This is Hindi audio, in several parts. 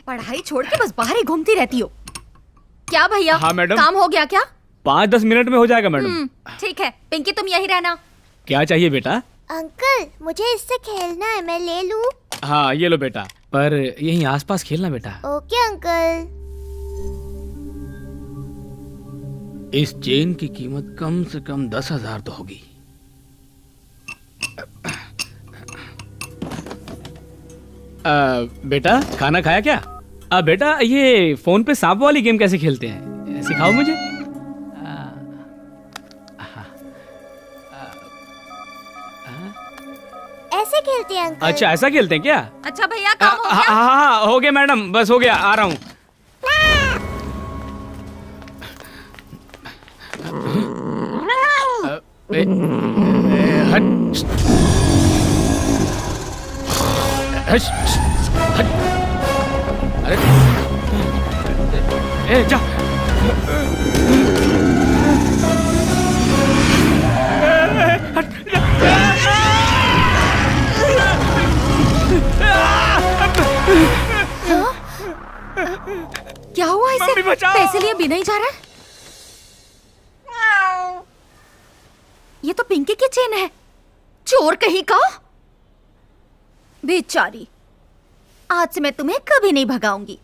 पढ़ाई छोड़ के बस बाहर ही घूमती रहती हो। क्या भैया? हाँ मैडम। काम हो गया क्या? 5-10 मिनट में हो जाएगा मैडम। ठीक है, पिंकी तुम यही रहना। क्या चाहिए बेटा? अंकल मुझे इससे खेलना है, मैं ले लूं? हाँ ये लो बेटा, पर यहीं आसपास खेलना बेटा। Okay uncle. इस चेन की कीमत कम से कम 10,000 तो होगी। बेटा खाना खाया क्या? बेटा ये फोन पे सांप वाली गेम कैसे खेलते हैं, सिखाओ मुझे। ऐसे खेलते हैं अंकल। अच्छा ऐसा खेलते हैं क्या? अच्छा भैया काम हो गया? हाँ हो गया मैडम, बस हो गया, आ रहा हूँ। अरे जा। क्या हुआ इसे? पैसे लिए भी नहीं जा रहा है। ये तो पिंकी की चेन है। चोर कहीं का। बेचारी, आज से मैं तुम्हें कभी नहीं भगाऊंगी।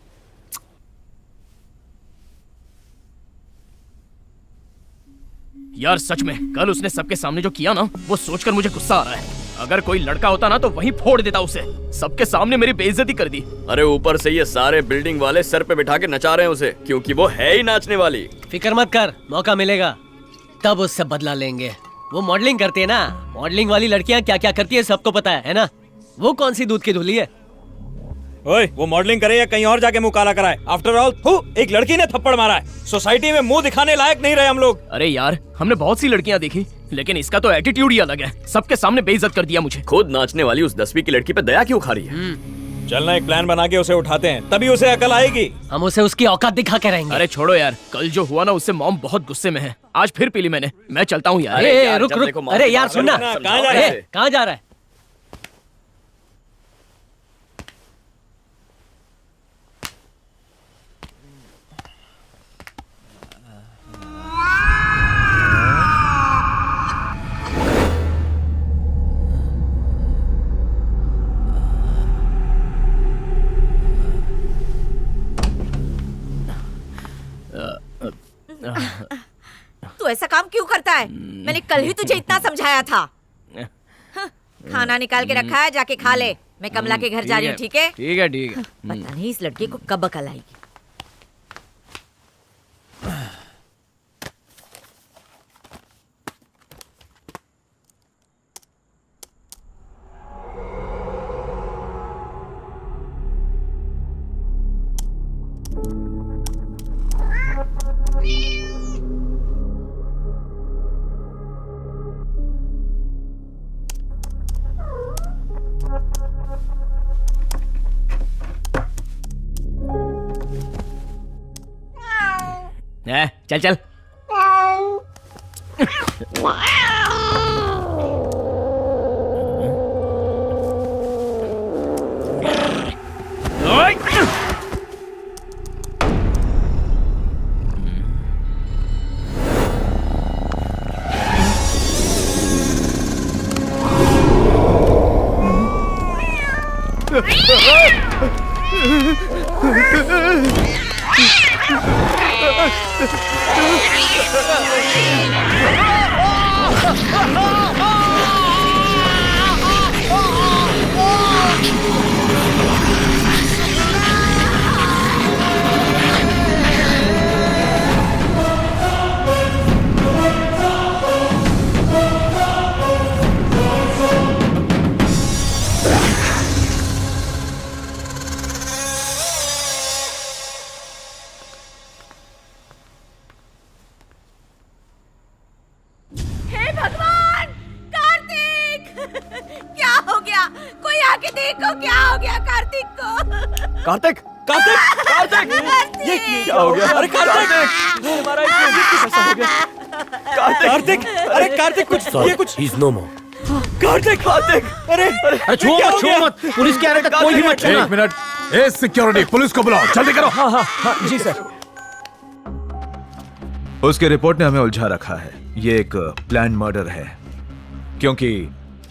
यार सच में कल उसने सबके सामने जो किया ना, वो सोचकर मुझे गुस्सा आ रहा है। अगर कोई लड़का होता ना तो वहीं फोड़ देता उसे। सबके सामने मेरी बेइज्जती कर दी। अरे ऊपर से ये सारे बिल्डिंग वाले सर पे बिठा के नचा रहे हैं उसे, क्योंकि वो है ही नाचने वाली। फिक्र मत कर, मौका मिलेगा तब उससे बदला लेंगे। वो मॉडलिंग करती है ना, मॉडलिंग वाली लड़कियां क्या क्या करती है सबको पता है ना? वो कौन सी दूध की धुली है? ओए, वो मॉडलिंग करे या कहीं और जाके मुंह काला कराए, आफ्टर ऑल एक लड़की ने थप्पड़ मारा है। सोसाइटी में मुंह दिखाने लायक नहीं रहे हम लोग। अरे यार हमने बहुत सी लड़कियां देखी, लेकिन इसका तो एटीट्यूड ही अलग है। सबके सामने बेइज्जत कर दिया मुझे। खुद नाचने वाली उस 10वीं की लड़की पे दया क्यों खा रही है? चलना एक प्लान बना के उसे उठाते हैं, तभी उसे अकल आएगी। हम उसे उसकी औकात दिखा के रहेंगे। अरे छोड़ो यार, कल जो हुआ ना उससे मॉम बहुत गुस्से में है। आज फिर पी ली मैंने। मैं चलता हूँ यार। अरे रुक रुक, अरे यार सुनना, कहाँ जा रहा है? कहाँ जा रहा है? तू ऐसा काम क्यों करता है? मैंने कल ही तुझे इतना समझाया था। खाना निकाल के रखा है, जाके खा ले। मैं कमला के घर जा रही हूँ, ठीक है? ठीक है ठीक है। पता नहीं इस लड़के को कब अकल आएगी। चल चल। कार्तिक कार्तिक कार्तिक, ये क्या हो गया? अरे कार्तिक, हमारा कैसा हो गया? कार्तिक, अरे कार्तिक कुछ ये कुछ। He's no more. Kartik Kartik अरे अरे अरे छुओ मत, छुओ मत, पुलिस के आने तक कोई भी मत छूना। एक मिनट, ए सिक्योरिटी, पुलिस को बुलाओ, जल्दी करो। हाँ जी सर। उसके रिपोर्ट ने हमें उलझा रखा है। ये एक प्लान मर्डर है, क्योंकि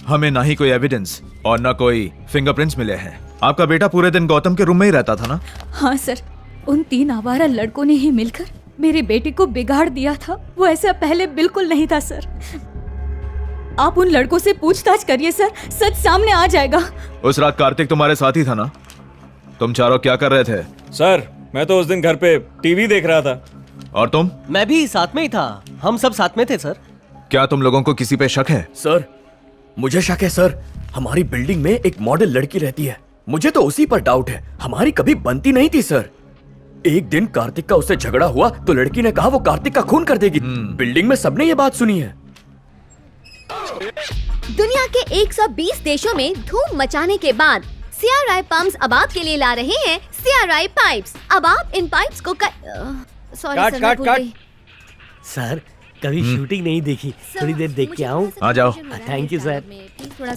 हमें ना ही कोई एविडेंस और ना कोई फिंगरप्रिंट्स मिले हैं। आपका बेटा पूरे दिन गौतम के रूम में ही रहता था ना? हाँ सर, उन 3 आवारा लड़कों ने ही मिलकर मेरी बेटी को बिगाड़ दिया था। वो ऐसा पहले बिल्कुल नहीं था सर। आप उन लड़कों से पूछताछ करिए सर, सच सामने आ जाएगा। उस रात कार्तिक तुम्हारे साथ ही था ना? तुम चारों क्या कर रहे थे? सर मैं तो उस दिन घर पे टीवी देख रहा था। और तुम? मैं भी साथ में ही था, हम सब साथ में थे सर। क्या तुम लोगों को किसी पे शक है? सर मुझे शक है सर। हमारी बिल्डिंग में एक मॉडल लड़की रहती है, मुझे तो उसी पर डाउट है। हमारी कभी बनती नहीं थी सर। एक दिन कार्तिक का उससे झगड़ा हुआ तो लड़की ने कहा वो कार्तिक का खून कर देगी। बिल्डिंग में सबने ये बात सुनी है। दुनिया के 120 देशों में धूम मचाने के बाद CRI पंप्स अब आपके लिए ला रहे हैं CRI पाइप्स। अब आप इन पाइप्स को सॉरी सर, मैं भूल गई। सर कभी शूटिंग नहीं देखी, थोड़ी देर देख के आऊं। आ जाओ। Thank you sir.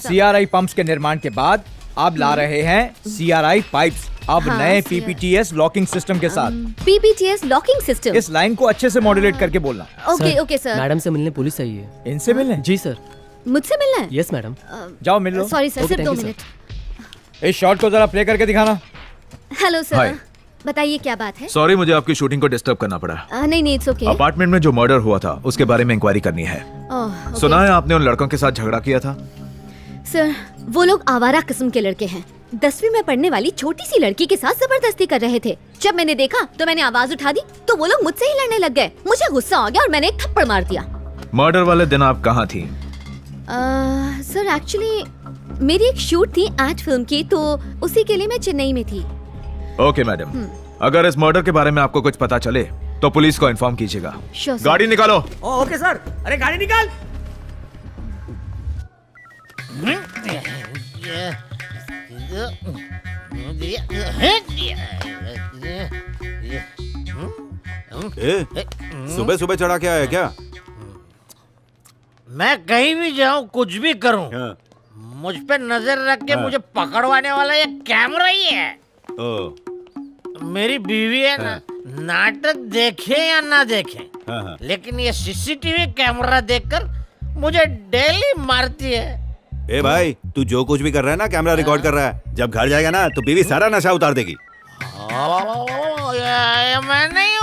CRI pumps के निर्माण के बाद आप ला रहे हैं CRI पाइप्स, अब हाँ, नए CRI PPTS लॉकिंग सिस्टम के साथ। PPTS locking system. इस लाइन को अच्छे से मॉड्यूलेट करके बोलना। Okay okay sir. मैडम से मिलने पुलिस आई है। इनसे मिलने? जी सर। मुझसे मिलना है? Yes madam. जाओ मिल लो। सॉरी सर, सिर्फ 2 मिनट। इस शॉट को जरा प्ले करके दिखाना। Hello hi. सर, बताइए क्या बात है? सॉरी, मुझे आपकी शूटिंग को डिस्टर्ब करना पड़ा। नहीं नहीं, इट्स ओके। अपार्टमेंट में जो मर्डर हुआ था उसके बारे में इंक्वायरी करनी है। सुना है आपने उन लड़कों के साथ झगड़ा किया था? सर वो लोग आवारा किस्म के लड़के हैं। 10वीं में पढ़ने वाली छोटी सी लड़की के साथ जबरदस्ती कर रहे थे। जब मैंने देखा तो मैंने आवाज उठा दी तो वो लोग मुझसे ही लड़ने लग गए। मुझे गुस्सा आ गया और मैंने एक थप्पड़ मार दिया। मर्डर वाले दिन आप कहाँ थी? सर एक्चुअली मेरी एक शूट थी एड फिल्म की, तो उसी के लिए मैं चेन्नई में थी। ओके मैडम, अगर इस मर्डर के बारे में आपको कुछ पता चले तो पुलिस को इन्फॉर्म कीजिएगा। Sure, sir. गाड़ी निकालो। Okay sir. अरे गाड़ी निकाल। सुबह सुबह चढ़ा के आया क्या? मैं कहीं भी जाऊं, कुछ भी करूं, मुझ पे नजर रख के मुझे पकड़वाने वाला ये कैमरा ही है। मेरी बीवी है ना, नाटक देखे या ना देखे, लेकिन ये CCTV कैमरा देखकर मुझे डेली मारती है। ए भाई, तू जो कुछ भी कर रहा है ना, कैमरा रिकॉर्ड कर रहा है। जब घर जाएगा ना तो बीवी सारा नशा उतार देगी। मैं नहीं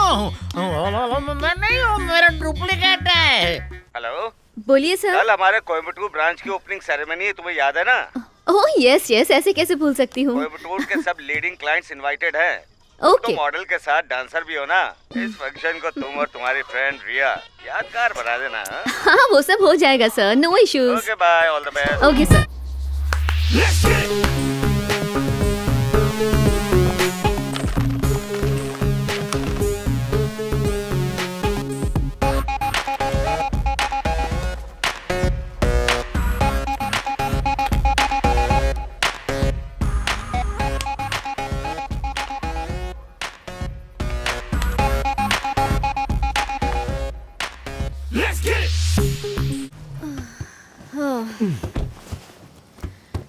हूँ, मेरा डुप्लीकेट है। हेलो, बोलिए सर। कल हमारे कोयम्बटूर ब्रांच की ओपनिंग सेरेमनी है, तुम्हें याद है ना? ओह यस यस, ऐसे कैसे भूल सकती हूँ। कोयम्बटूर के सब लीडिंग क्लाइंट्स इनवाइटेड हैं। ओके। तो मॉडल के साथ डांसर भी हो ना। इस फंक्शन को तुम और तुम्हारी फ्रेंड रिया यादगार बना देना। हाँ वो सब हो जाएगा sir, no issues. Okay bye, all the best. Okay sir.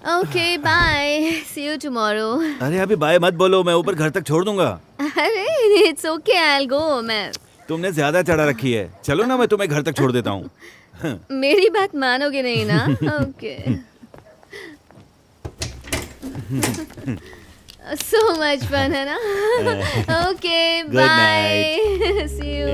Okay bye, see you tomorrow. अरे अभी बाय मत बोलो, मैं ऊपर घर तक छोड़ दूंगा। अरे it's okay, I will go. मैं तुमने ज्यादा चढ़ा रखी है, चलो ना मैं तुम्हें घर तक छोड़ देता हूँ। मेरी बात मानोगे नहीं ना? ओके। सो मच फन है ना? Okay bye, see you.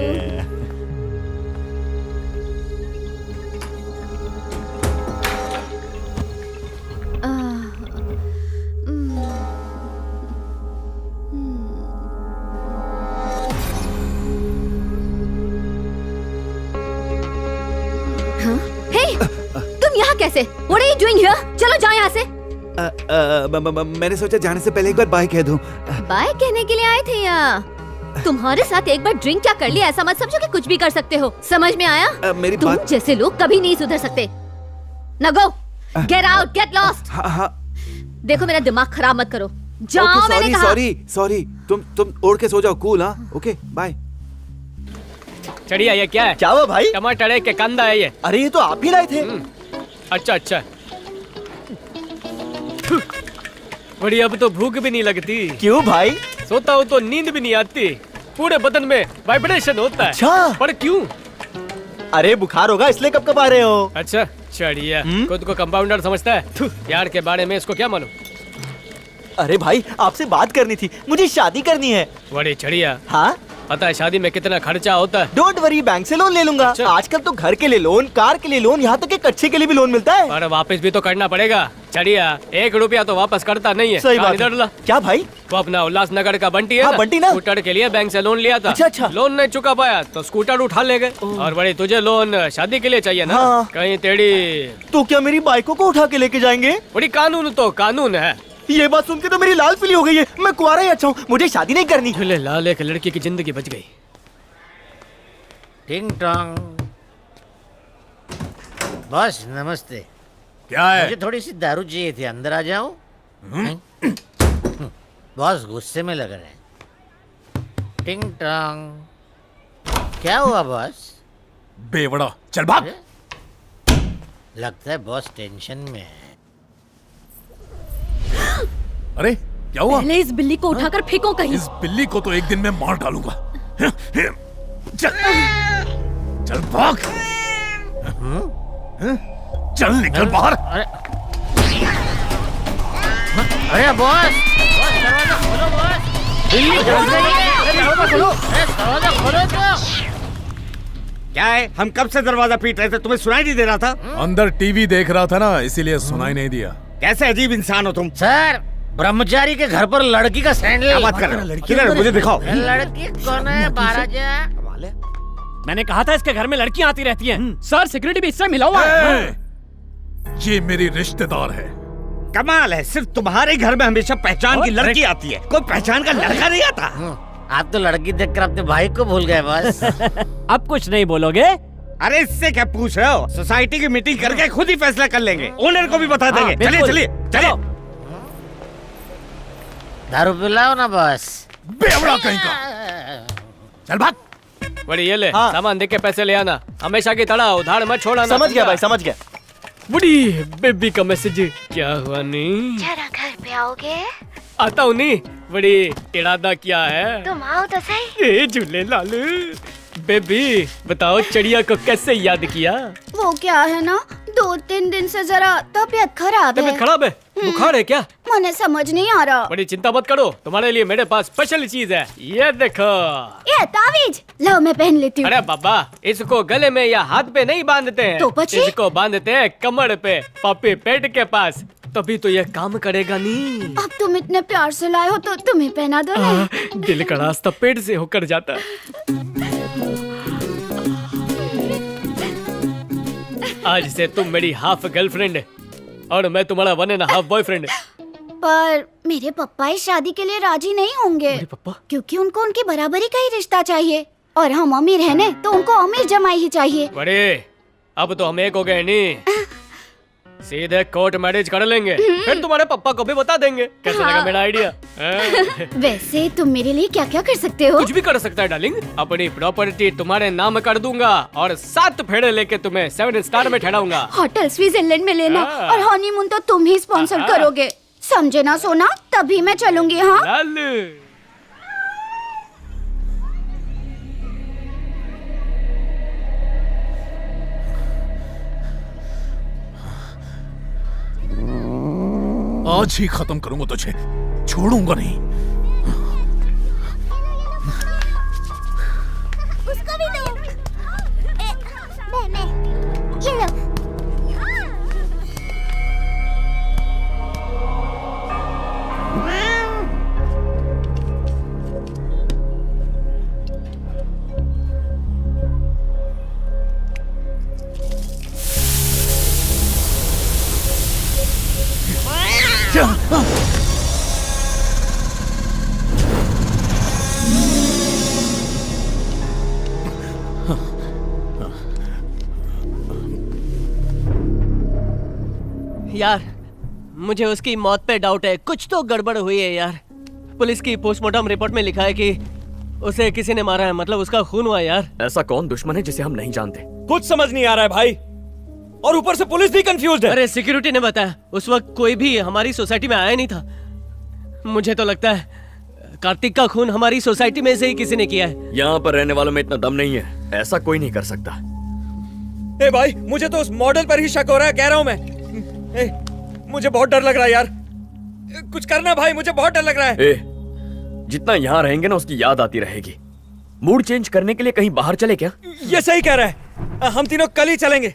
तुम यहाँ कैसे? What are you doing here? चलो जाओ यहाँ से। मैंने सोचा जाने से पहले एक बार बाय कह दूं। बाय कहने के लिए आए थे यहाँ? तुम्हारे साथ एक बार ड्रिंक क्या कर लिया, ऐसा मत समझो कि कुछ भी कर सकते हो। समझ में आया? मेरी तुम बात... जैसे लोग कभी नहीं सुधर सकते। Now go, get out, get lost। देखो मेरा दिमाग खराब मत करो, जाओ। मैंने कहा। सॉरी, तुम ओढ़ के सो जाओ। कूल। हाँ ओके बाय। चढ़िए, ये क्या है? क्या हुआ भाई? टमाटर है के कंदा है ये? अरे ये तो आप ही लाए थे। अच्छा अच्छा, बड़ी अब तो भूख भी नहीं लगती। क्यों भाई? सोता हूँ तो नींद भी नहीं आती, पूरे बदन में वाइब्रेशन होता है। अच्छा। पर क्यों? अरे बुखार होगा इसलिए कब कब आ रहे हो? अच्छा चढ़िया, खुद को कंपाउंडर समझता है। यार के बारे में इसको क्या मालूम? अरे भाई आपसे बात करनी थी, मुझे शादी करनी है। बड़ी चढ़िया। हाँ पता है शादी में कितना खर्चा होता है? डोंट वरी, बैंक से लोन ले लूंगा। आजकल तो घर के लिए लोन, कार के लिए लोन, यहाँ तक कि कच्चे के लिए भी लोन मिलता है। पर वापस भी तो करना पड़ेगा। चढ़िया 1 रुपया तो वापस करता नहीं है। सही बात इधर ला। क्या भाई? वो अपना उल्लासनगर का बंटी है। हाँ, बंटी ना। स्कूटर के लिए बैंक से लोन लिया था। अच्छा। लोन नहीं चुका पाया तो स्कूटर उठा ले गए। और बड़ी तुझे लोन शादी के लिए चाहिए ना? हाँ। कहीं तेरी तो क्या मेरी बाइकों को उठा के लेके जाएंगे? बड़ी कानून तो कानून है। ये बात सुन के तो मेरी लाल पीली हो गई है। मैं कुंवारा ही अच्छा हूँ, मुझे शादी नहीं करनी। लाल एक लड़की की जिंदगी बच गई। टिंग टोंग। बॉस नमस्ते। क्या है? मुझे थोड़ी सी दारू चाहिए थी, अंदर आ जाऊं? बॉस गुस्से में लग रहे हैं। टिंग टोंग। क्या हुआ बॉस? बेवड़ा, चल भाग। लगता है बॉस टेंशन में है। अरे क्या हुआ? पहले इस बिल्ली को उठाकर फेंको कहीं। इस बिल्ली को तो एक दिन में मार डालूंगा। चल चल भाग। चल निकल बाहर। अरे बॉस, दरवाजा खोलो बॉस। बिल्ली दरवाजा खोलो तो। क्या है? हम कब से दरवाजा पीट रहे थे, तुम्हें सुनाई नहीं दे रहा था? अंदर टीवी देख रहा था ना, इसीलिए सुनाई नहीं दिया। कैसे अजीब इंसान हो तुम। सर, ब्रह्मचारी के घर पर लड़की का सैंडल। क्या बात कर रहे हो? किधर? मुझे दिखाओ। लड़की कौन है? महाराजा। मैंने कहा था इसके घर में लड़कियां आती रहती हैं। सर सिक्योरिटी भी इससे मिला हुआ है। ये मेरी रिश्तेदार है। कमाल है, सिर्फ तुम्हारे घर में हमेशा पहचान की लड़की आती है, कोई पहचान का लड़का नहीं आता। आप तो लड़की देखकर अपने भाई को भूल गए बस। अब कुछ नहीं बोलोगे? अरे इससे क्या पूछ रहे हो? सोसाइटी की मीटिंग करके खुद ही फैसला कर लेंगे, ओनर को भी बता देंगे। चलिए चलिए चलिए। दारू पिलाओ ना बस। बेवड़ा कहीं का। चल भाग। बड़ी ये ले, सामान देख के पैसे ले आना। हमेशा की तरह उधार मत छोड़ना। समझ गया भाई, समझ गया। बड़ी बेबी का मैसेज क्या हुआ? नहीं जरा घर पे आओगे? आता हूँ। नहीं बड़ी इरादा क्या है? तुम आओ तो सही। ए झूले लाल बेबी, बताओ चिड़िया को कैसे याद किया? वो क्या है ना, 2-3 दिन से जरा तबीयत खराब है। तबीयत खराब है? बुखार है क्या? मुझे समझ नहीं आ रहा। बड़ी चिंता मत करो, तुम्हारे लिए मेरे पास स्पेशल चीज है। ये देखो। ये तावीज लो, मैं पहन लेती हूँ। अरे बाबा, इसको गले में या हाथ पे नहीं बांधते हैं। तो बच्चे? इसको बांधते हैं कमर पे, पप्पी पेट के पास, तभी तो ये काम करेगा। नहीं अब तुम इतने प्यार से लाए हो तो तुम्हें पहना दो ना। दिल का रास्ता पेट से होकर जाता है। आज से तुम मेरी हाफ गर्लफ्रेंड और मैं तुम्हारा 1.5 बॉयफ्रेंड। पर मेरे पापा इस शादी के लिए राजी नहीं होंगे। पापा? क्योंकि उनको उनकी बराबरी का ही रिश्ता चाहिए और हम अमीर हैं ने, तो उनको अमीर जमाई ही चाहिए। बड़े अब तो हम एक हो गए नहीं, सीधे कोर्ट मैरिज कर लेंगे, फिर तुम्हारे पापा को भी बता देंगे। कैसा लगा मेरा आइडिया? वैसे तुम मेरे लिए क्या क्या कर सकते हो? कुछ भी कर सकता है डार्लिंग। अपनी प्रॉपर्टी तुम्हारे नाम कर दूंगा और 7 फेरे लेके तुम्हें 7 स्टार में ठहराऊंगा। होटल स्विट्जरलैंड में लेना और हनीमून तो तुम ही स्पॉन्सर करोगे, समझे ना सोना? तभी मैं चलूंगी। हाँ लाल। आज ही खत्म करूंगा तुझे, छोड़ूंगा नहीं। उसको भी दो। मैं ये लो। यार मुझे उसकी मौत पे डाउट है, कुछ तो गड़बड़ हुई है यार। पुलिस की पोस्टमार्टम रिपोर्ट में लिखा है कि उसे किसी ने मारा है, मतलब उसका खून हुआ यार। ऐसा कौन दुश्मन है जिसे हम नहीं जानते? कुछ समझ नहीं आ रहा है भाई। और ऊपर से पुलिस भी कंफ्यूज्ड है। अरे सिक्योरिटी ने बताया उस वक्त कोई भी हमारी सोसाइटी में आया नहीं था। मुझे तो लगता है कार्तिक का खून हमारी सोसाइटी में से ही किसी ने किया है। यहाँ पर रहने वालों में इतना दम नहीं है, ऐसा कोई नहीं कर सकता। ए भाई, मुझे तो उस मॉडल पर ही शक हो रहा है, कह रहा हूं मैं। मुझे बहुत डर लग रहा है यार, कुछ करना भाई, मुझे बहुत डर लग रहा है। जितना यहाँ रहेंगे ना उसकी याद आती रहेगी। मूड चेंज करने के लिए कहीं बाहर चले क्या? ये सही कह रहा है, हम तीनों कल ही चलेंगे।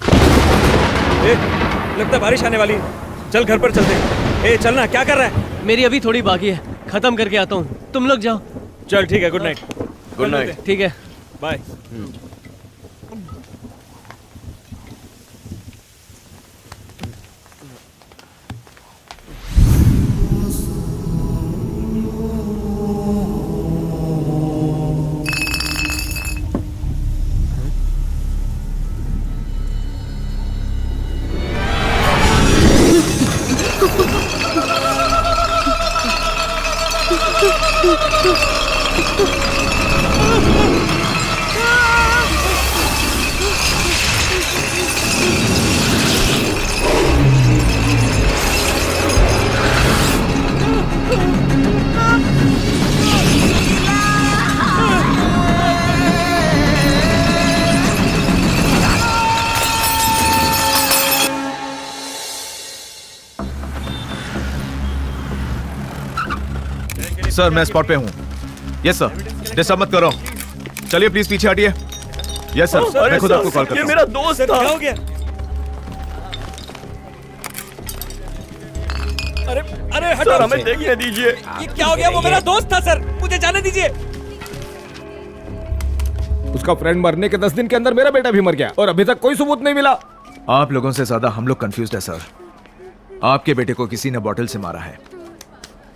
लगता है बारिश आने वाली है, चल घर पर चलते हैं। चलना, क्या कर रहा है? मेरी अभी थोड़ी बाकी है, खत्म करके आता हूँ, तुम लोग जाओ। चल ठीक है, गुड नाइट। Good night. ठीक है, बाय। सर मैं स्पॉट पे हूँ। यस सर, डिस्टर्ब मत करो। चलिए प्लीज पीछे हटिए। यस सर, मैं खुद आपको कॉल करता हूँ। ये मेरा दोस्त था। क्या हो गया? अरे अरे हटो, सर हमें देखने दीजिए। ये क्या हो गया? वो मेरा दोस्त था सर, मुझे जाने दीजिए। उसका फ्रेंड मरने के 10 दिन के अंदर मेरा बेटा भी मर गया और अभी तक कोई सबूत नहीं मिला। आप लोगों से ज्यादा हम लोग कंफ्यूज्ड है सर। आपके बेटे को किसी ने बॉटल से मारा है।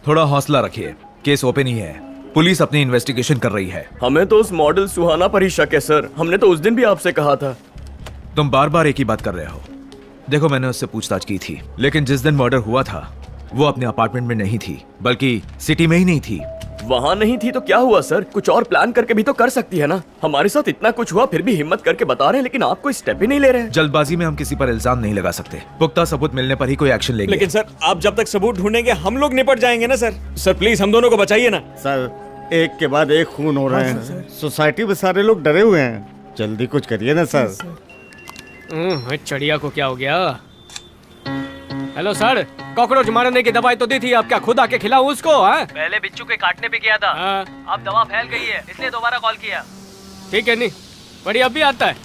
थोड़ा हौसला रखिए, केस ओपन ही है, पुलिस अपनी इन्वेस्टिगेशन कर रही है। हमें तो उस मॉडल सुहाना पर ही शक है सर, हमने तो उस दिन भी आपसे कहा था। तुम बार बार एक ही बात कर रहे हो। देखो मैंने उससे पूछताछ की थी, लेकिन जिस दिन मर्डर हुआ था वो अपने अपार्टमेंट में नहीं थी, बल्कि सिटी में ही नहीं थी। वहाँ नहीं थी तो क्या हुआ सर? कुछ और प्लान करके भी तो कर सकती है ना। हमारे साथ इतना कुछ हुआ फिर भी हिम्मत करके बता रहे हैं, लेकिन आप कोई स्टेप ही नहीं ले रहे हैं। जल्दबाजी में हम किसी पर इल्जाम नहीं लगा सकते, पुख्ता सबूत मिलने पर ही कोई एक्शन लेंगे। लेकिन सर, आप जब तक सबूत ढूंढेंगे हम लोग निपट जाएंगे ना सर। सर प्लीज हम दोनों को बचाइए ना। सर एक के बाद एक खून हो रहे हैं, सोसाइटी में सारे लोग डरे हुए हैं, जल्दी कुछ करिए ना सर। चिड़िया को क्या हो गया? हेलो सर, कॉकरोच मारने की दवाई तो दी थी, आप क्या खुद आके खिलाऊं उसको? पहले बिच्छू के काटने पे किया था, अब दवा फैल गई है इसलिए दोबारा कॉल किया। ठीक है, नहीं बड़ी अभी आता है।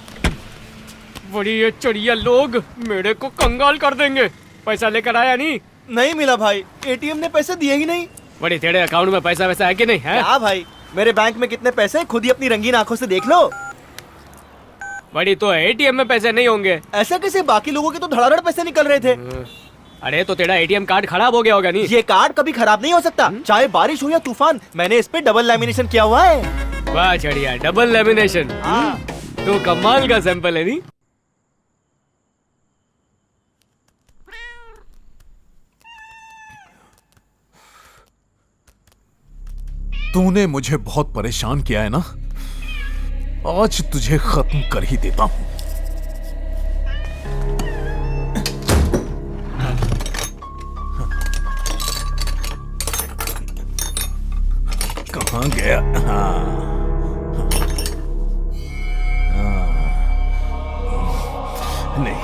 बड़ी ये चिड़िया लोग मेरे को कंगाल कर देंगे। पैसा लेकर आया नहीं? नहीं मिला भाई, एटीएम ने पैसे दिए ही नहीं। बड़ी तेरे अकाउंट में पैसा वैसा है कि नहीं है? हाँ भाई, मेरे बैंक में कितने पैसे खुद ही अपनी रंगीन आंखों से देख लो। बड़ी तो एटीएम में पैसे नहीं होंगे। ऐसा कैसे? बाकी लोगों के तो धड़ाधड़ पैसे निकल रहे थे। अरे तो तेरा एटीएम कार्ड खराब हो गया होगा। नहीं, ये कार्ड कभी खराब नहीं हो सकता, चाहे बारिश हो या तूफान। मैंने इस पे डबल लैमिनेशन किया हुआ है। वाह चिड़िया, डबल लैमिनेशन। तो कमाल का सैंपल है। नहीं तूने मुझे बहुत परेशान किया है ना, आज तुझे खत्म कर ही देता हूं। कहां गया? नहीं,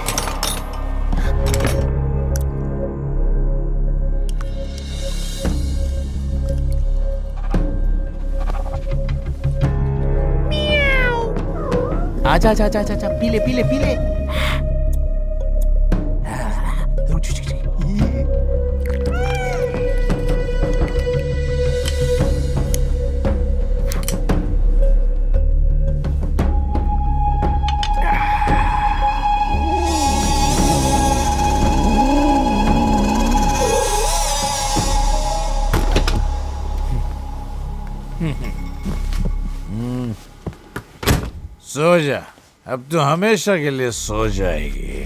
आजा आजा आजा आजा, पी ले पी ले पी ले। सो जा, अब तो हमेशा के लिए सो जाएगी।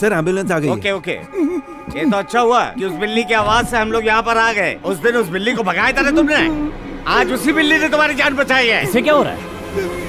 सर एम्बुलेंस आ गई। ओके ओके, ये तो अच्छा हुआ कि उस बिल्ली की आवाज से हम लोग यहाँ पर आ गए। उस दिन उस बिल्ली को भगाया था ना तुमने, आज उसी बिल्ली ने तुम्हारी जान बचाई है। इसे क्या हो रहा है?